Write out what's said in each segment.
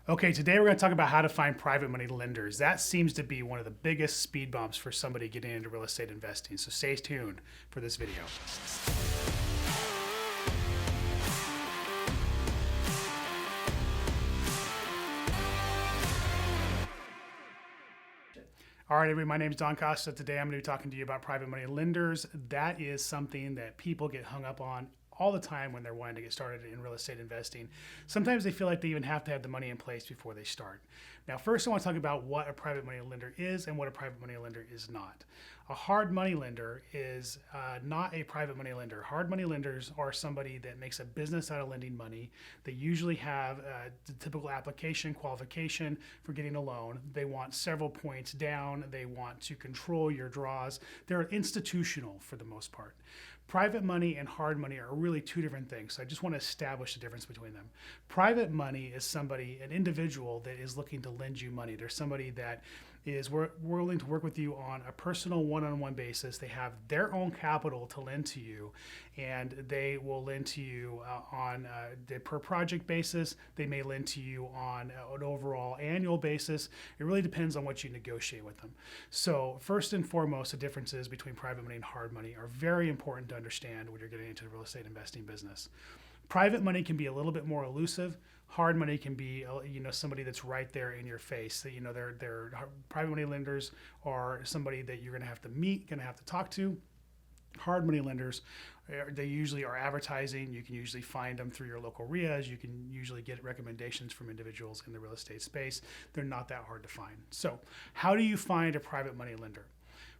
Okay, today we're going to talk about how to find private money lenders. That seems to be one of the biggest speed bumps for somebody getting into real estate investing. So stay tuned for this video. All right, everybody, my name is Don Costa. Today I'm going to be talking to you about private money lenders. That is something that people get hung up on all the time when they're wanting to get started in real estate investing. Sometimes they feel like they even have to have the money in place before they start. Now, first I want to talk about what a private money lender is and what a private money lender is not. A hard money lender is not a private money lender. Hard money lenders are somebody that makes a business out of lending money. They usually have the typical application qualification for getting a loan. They want several points down. They want to control your draws. They're institutional for the most part. Private money and hard money are really two different things. So I just want to establish the difference between them. Private money is somebody, an individual that is looking to lend you money. There's somebody that is willing to work with you on a personal one-on-one basis. They have their own capital to lend to you, and they will lend to you on a per project basis. They may lend to you on an overall annual basis. It really depends on what you negotiate with them. So first and foremost, the differences between private money and hard money are very important to understand when you're getting into the real estate investing business. Private money can be a little bit more elusive. Hard money can be, somebody that's right there in your face. That they're private money lenders are somebody that you're going to have to meet, going to have to talk to. Hard money lenders, they usually are advertising. You can usually find them through your local RIAs. You can usually get recommendations from individuals in the real estate space. They're not that hard to find. So, how do you find a private money lender?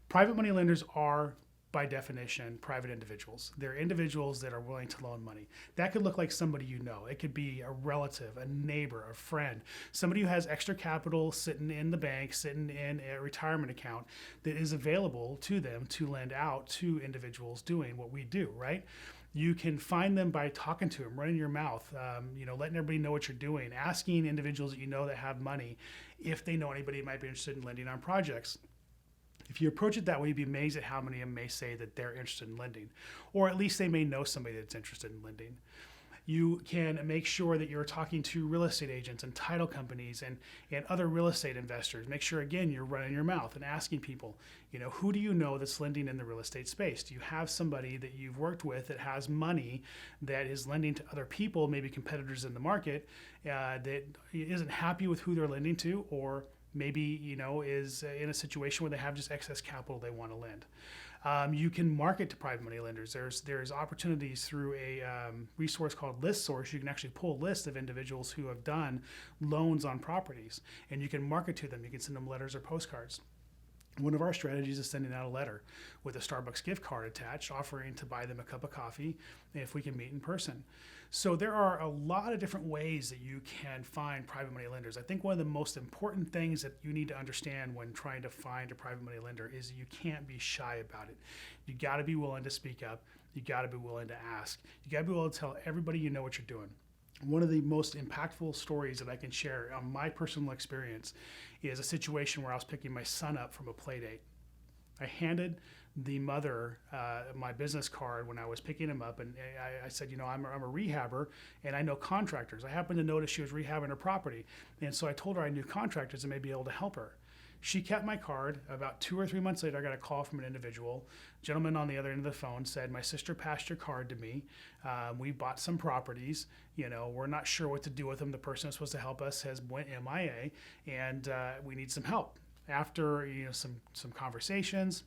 Private money lenders are, by definition, private individuals. They're individuals that are willing to loan money. That could look like somebody you know. It could be a relative, a neighbor, a friend, somebody who has extra capital sitting in the bank, sitting in a retirement account that is available to them to lend out to individuals doing what we do, right? You can find them by talking to them, running your mouth, letting everybody know what you're doing, asking individuals that you know that have money if they know anybody who might be interested in lending on projects. If you approach it that way, you'd be amazed at how many of them may say that they're interested in lending, or at least they may know somebody that's interested in lending. You can make sure that you're talking to real estate agents and title companies and other real estate investors. Make sure, again, you're running your mouth and asking people, who do you know that's lending in the real estate space? Do you have somebody that you've worked with that has money that is lending to other people, maybe competitors in the market, that isn't happy with who they're lending to, or maybe is in a situation where they have just excess capital they want to lend. You can market to private money lenders. There's opportunities through a resource called ListSource. You can actually pull a list of individuals who have done loans on properties, and you can market to them. You can send them letters or postcards. One of our strategies is sending out a letter with a Starbucks gift card attached, offering to buy them a cup of coffee if we can meet in person. So there are a lot of different ways that you can find private money lenders. I think one of the most important things that you need to understand when trying to find a private money lender is you can't be shy about it. You got to be willing to speak up. You got to be willing to ask. You got to be willing to tell everybody you know what you're doing. One of the most impactful stories that I can share on my personal experience is a situation where I was picking my son up from a play date. I handed the mother my business card when I was picking him up, and I said, I'm a rehabber and I know contractors. I happened to notice she was rehabbing her property, and so I told her I knew contractors and may be able to help her. She kept my card. About 2 or 3 months later, I got a call from an individual. Gentleman on the other end of the phone said, my sister passed your card to me. We bought some properties. We're not sure what to do with them. The person who's supposed to help us has went MIA, and we need some help. After some conversations,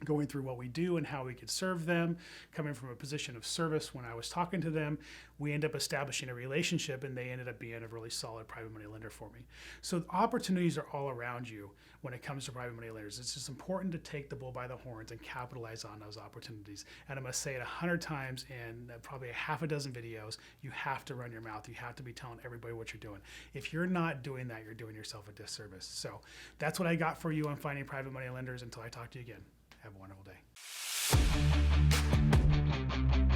going through what we do and how we could serve them, coming from a position of service when I was talking to them, we ended up establishing a relationship, and they ended up being a really solid private money lender for me. So opportunities are all around you when it comes to private money lenders. It's just important to take the bull by the horns and capitalize on those opportunities. And I'm going to say it 100 times in probably a half a dozen videos, you have to run your mouth. You have to be telling everybody what you're doing. If you're not doing that, you're doing yourself a disservice. So that's what I got for you on finding private money lenders. Until I talk to you again. Have a wonderful day.